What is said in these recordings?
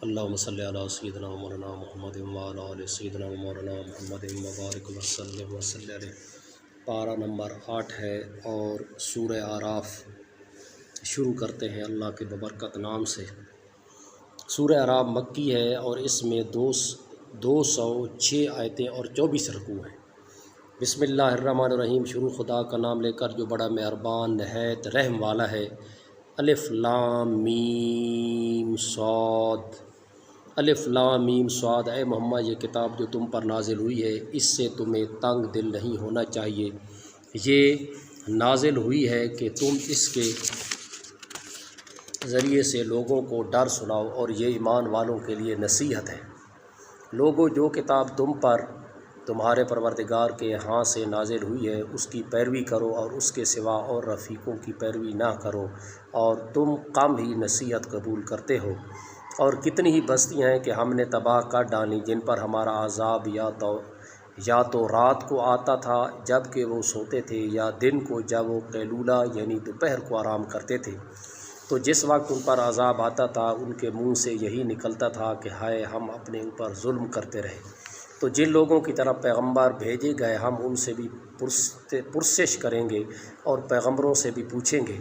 اللہم صلی علی سیدنا مولانا محمد وعلی آل سیدنا مولانا محمد وبارک وسلم وصلی علیہ۔ پارہ نمبر 8 ہے اور سورہ اعراف شروع کرتے ہیں اللہ کے ببرکت نام سے۔ سورہ اعراف مکی ہے اور اس میں 206 آیتیں اور 24 رکوع ہیں۔ بسم اللہ الرحمن الرحیم، شروع خدا کا نام لے کر جو بڑا مہربان نہایت رحم والا ہے۔ الف لام میم صاد، الف لام میم صاد، اے محمد یہ کتاب جو تم پر نازل ہوئی ہے اس سے تمہیں تنگ دل نہیں ہونا چاہیے۔ یہ نازل ہوئی ہے کہ تم اس کے ذریعے سے لوگوں کو ڈر سناؤ اور یہ ایمان والوں کے لیے نصیحت ہے۔ لوگو جو کتاب تم پر تمہارے پروردگار کے ہاں سے نازل ہوئی ہے اس کی پیروی کرو اور اس کے سوا اور رفیقوں کی پیروی نہ کرو، اور تم کم ہی نصیحت قبول کرتے ہو۔ اور کتنی ہی بستیاں ہیں کہ ہم نے تباہ کر ڈالیں جن پر ہمارا عذاب یا تو رات کو آتا تھا جب کہ وہ سوتے تھے، یا دن کو جب وہ قیلولہ یعنی دوپہر کو آرام کرتے تھے۔ تو جس وقت ان پر عذاب آتا تھا ان کے منہ سے یہی نکلتا تھا کہ ہائے ہم اپنے اوپر ظلم کرتے رہے۔ تو جن لوگوں کی طرف پیغمبر بھیجے گئے ہم ان سے بھی پرسش کریں گے اور پیغمبروں سے بھی پوچھیں گے،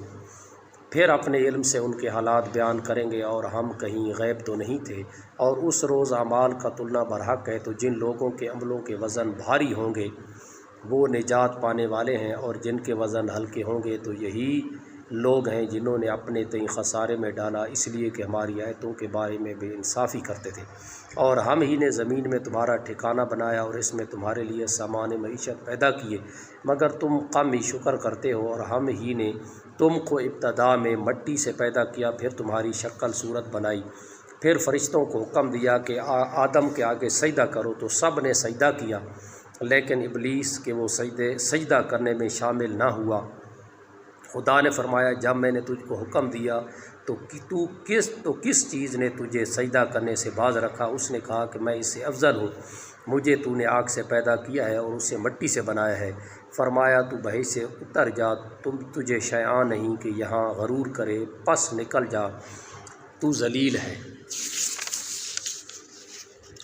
پھر اپنے علم سے ان کے حالات بیان کریں گے، اور ہم کہیں غیب تو نہیں تھے۔ اور اس روز اعمال کا تلنا برحق ہے، تو جن لوگوں کے عملوں کے وزن بھاری ہوں گے وہ نجات پانے والے ہیں، اور جن کے وزن ہلکے ہوں گے تو یہی لوگ ہیں جنہوں نے اپنے تئیں خسارے میں ڈالا اس لیے کہ ہماری آیتوں کے بارے میں بے انصافی کرتے تھے۔ اور ہم ہی نے زمین میں تمہارا ٹھکانہ بنایا اور اس میں تمہارے لیے سامان معیشت پیدا کیے، مگر تم کم ہی شکر کرتے ہو۔ اور ہم ہی نے تم کو ابتدا میں مٹی سے پیدا کیا، پھر تمہاری شکل صورت بنائی، پھر فرشتوں کو حکم دیا کہ آدم کے آگے سجدہ کرو، تو سب نے سجدہ کیا لیکن ابلیس کہ وہ سجدہ کرنے میں شامل نہ ہوا۔ خدا نے فرمایا جب میں نے تجھ کو حکم دیا تو کس چیز نے تجھے سجدہ کرنے سے باز رکھا؟ اس نے کہا کہ میں اس سے افضل ہوں، مجھے تو نے آگ سے پیدا کیا ہے اور اسے مٹی سے بنایا ہے۔ فرمایا تو بحث سے اتر جا، تجھے شیء نہیں کہ یہاں غرور کرے، پس نکل جا، تو ذلیل ہے۔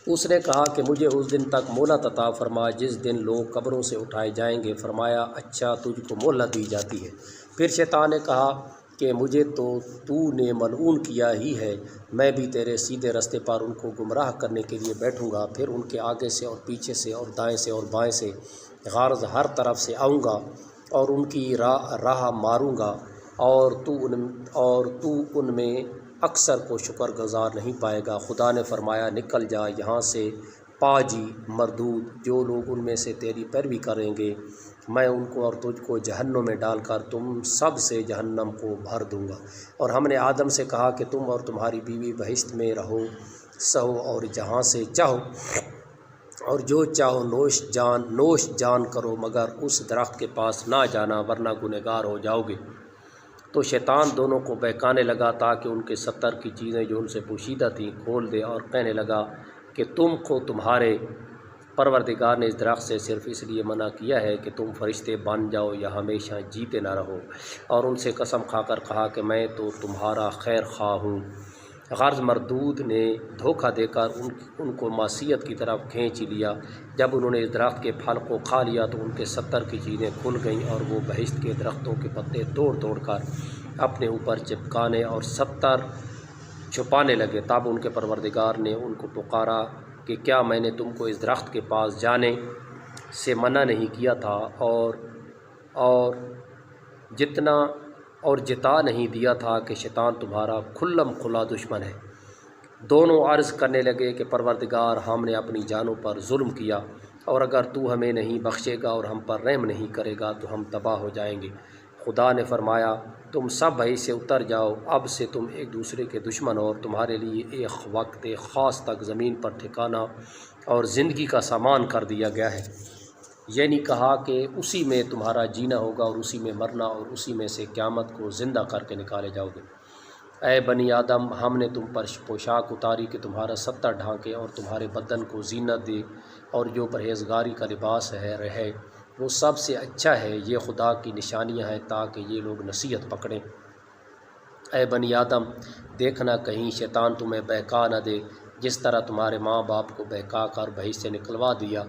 اس نے کہا کہ مجھے اس دن تک مہلت عطا فرما جس دن لوگ قبروں سے اٹھائے جائیں گے۔ فرمایا اچھا تجھ کو مہلت دی جاتی ہے۔ پھر شیطان نے کہا کہ مجھے تو نے ملعون کیا ہی ہے، میں بھی تیرے سیدھے رستے پر ان کو گمراہ کرنے کے لیے بیٹھوں گا، پھر ان کے آگے سے اور پیچھے سے اور دائیں سے اور بائیں سے غرض ہر طرف سے آؤں گا اور ان کی راہ ماروں گا، اور تو ان میں اکثر کو شکر گزار نہیں پائے گا۔ خدا نے فرمایا نکل جا یہاں سے پاجی مردود، جو لوگ ان میں سے تیری پیروی کریں گے میں ان کو اور تجھ کو جہنم میں ڈال کر تم سب سے جہنم کو بھر دوں گا۔ اور ہم نے آدم سے کہا کہ تم اور تمہاری بیوی بہشت میں رہو سہو اور جہاں سے چاہو اور جو چاہو نوش جان کرو، مگر اس درخت کے پاس نہ جانا ورنہ گنہگار ہو جاؤ گے۔ تو شیطان دونوں کو بہکانے لگا تاکہ ان کے 70 کی چیزیں جو ان سے پوشیدہ تھیں کھول دے، اور کہنے لگا کہ تم کو تمہارے پروردگار نے اس درخت سے صرف اس لیے منع کیا ہے کہ تم فرشتے بن جاؤ یا ہمیشہ جیتے نہ رہو۔ اور ان سے قسم کھا کر کہا کہ میں تو تمہارا خیر خواہ ہوں۔ غرض مردود نے دھوکہ دے کر ان کو معصیت کی طرف کھینچ لیا۔ جب انہوں نے اس درخت کے پھل کو کھا لیا تو ان کے 70 کی چیزیں کھل گئیں، اور وہ بہشت کے درختوں کے پتے توڑ توڑ کر اپنے اوپر چپکانے اور 70 چھپانے لگے۔ تب ان کے پروردگار نے ان کو پکارا کہ کیا میں نے تم کو اس درخت کے پاس جانے سے منع نہیں کیا تھا، اور جتا نہیں دیا تھا کہ شیطان تمہارا کھلم کھلا دشمن ہے۔ دونوں عرض کرنے لگے کہ پروردگار ہم نے اپنی جانوں پر ظلم کیا، اور اگر تو ہمیں نہیں بخشے گا اور ہم پر رحم نہیں کرے گا تو ہم تباہ ہو جائیں گے۔ خدا نے فرمایا تم سب بھائی سے اتر جاؤ، اب سے تم ایک دوسرے کے دشمن ہو، اور تمہارے لیے ایک وقت خاص تک زمین پر ٹھکانہ اور زندگی کا سامان کر دیا گیا ہے، یعنی کہا کہ اسی میں تمہارا جینا ہوگا اور اسی میں مرنا، اور اسی میں سے قیامت کو زندہ کر کے نکالے جاؤ گے۔ اے بنی آدم ہم نے تم پر پوشاک اتاری کہ تمہارا 70 ڈھانکے اور تمہارے بدن کو زینت دے، اور جو پرہیزگاری کا لباس رہے وہ سب سے اچھا ہے۔ یہ خدا کی نشانیاں ہیں تاکہ یہ لوگ نصیحت پکڑیں۔ اے بنی آدم دیکھنا کہیں شیطان تمہیں بہکا نہ دے، جس طرح تمہارے ماں باپ کو بہکا کر بھئی سے نکلوا دیا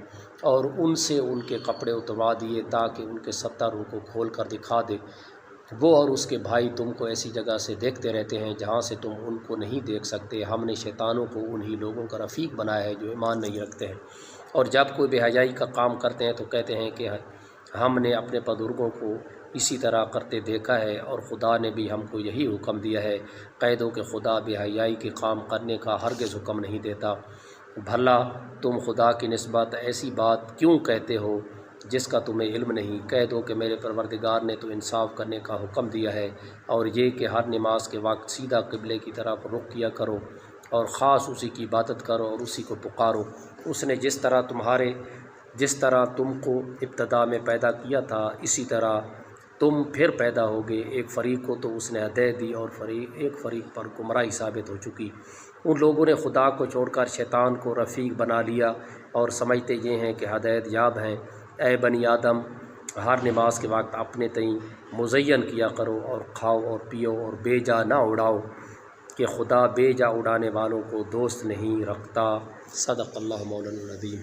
اور ان سے ان کے کپڑے اتروا دیے تاکہ ان کے 70 کو کھول کر دکھا دے۔ وہ اور اس کے بھائی تم کو ایسی جگہ سے دیکھتے رہتے ہیں جہاں سے تم ان کو نہیں دیکھ سکتے۔ ہم نے شیطانوں کو انہی لوگوں کا رفیق بنایا ہے جو ایمان نہیں رکھتے ہیں، اور جب کوئی بے حیائی کا کام کرتے ہیں تو کہتے ہیں کہ ہم نے اپنے بزرگوں کو اسی طرح کرتے دیکھا ہے، اور خدا نے بھی ہم کو یہی حکم دیا ہے۔ کہہ دو کہ خدا بے حیائی کے کام کرنے کا ہرگز حکم نہیں دیتا۔ بھلا تم خدا کی نسبت ایسی بات کیوں کہتے ہو جس کا تمہیں علم نہیں؟ کہہ دو کہ میرے پروردگار نے تو انصاف کرنے کا حکم دیا ہے، اور یہ کہ ہر نماز کے وقت سیدھا قبلے کی طرف رخ کیا کرو اور خاص اسی کی عبادت کرو اور اسی کو پکارو۔ اس نے جس طرح تم کو ابتدا میں پیدا کیا تھا اسی طرح تم پھر پیدا ہوگے۔ ایک فریق کو تو اس نے ہدایت دی اور ایک فریق پر گمراہی ثابت ہو چکی۔ ان لوگوں نے خدا کو چھوڑ کر شیطان کو رفیق بنا لیا اور سمجھتے یہ ہیں کہ ہدایت یاب ہیں۔ اے بنی آدم ہر نماز کے وقت اپنے تئیں مزین کیا کرو اور کھاؤ اور پیو اور بے جا نہ اڑاؤ، کہ خدا بے جا اڑانے والوں کو دوست نہیں رکھتا۔ صدق اللہ مولانا العظیم۔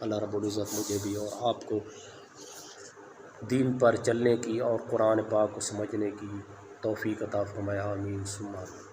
اللہ رب العزت مجھے بھی اور آپ کو دین پر چلنے کی اور قرآن پاک کو سمجھنے کی توفیق عطا فرمائے، آمین ثم آمین۔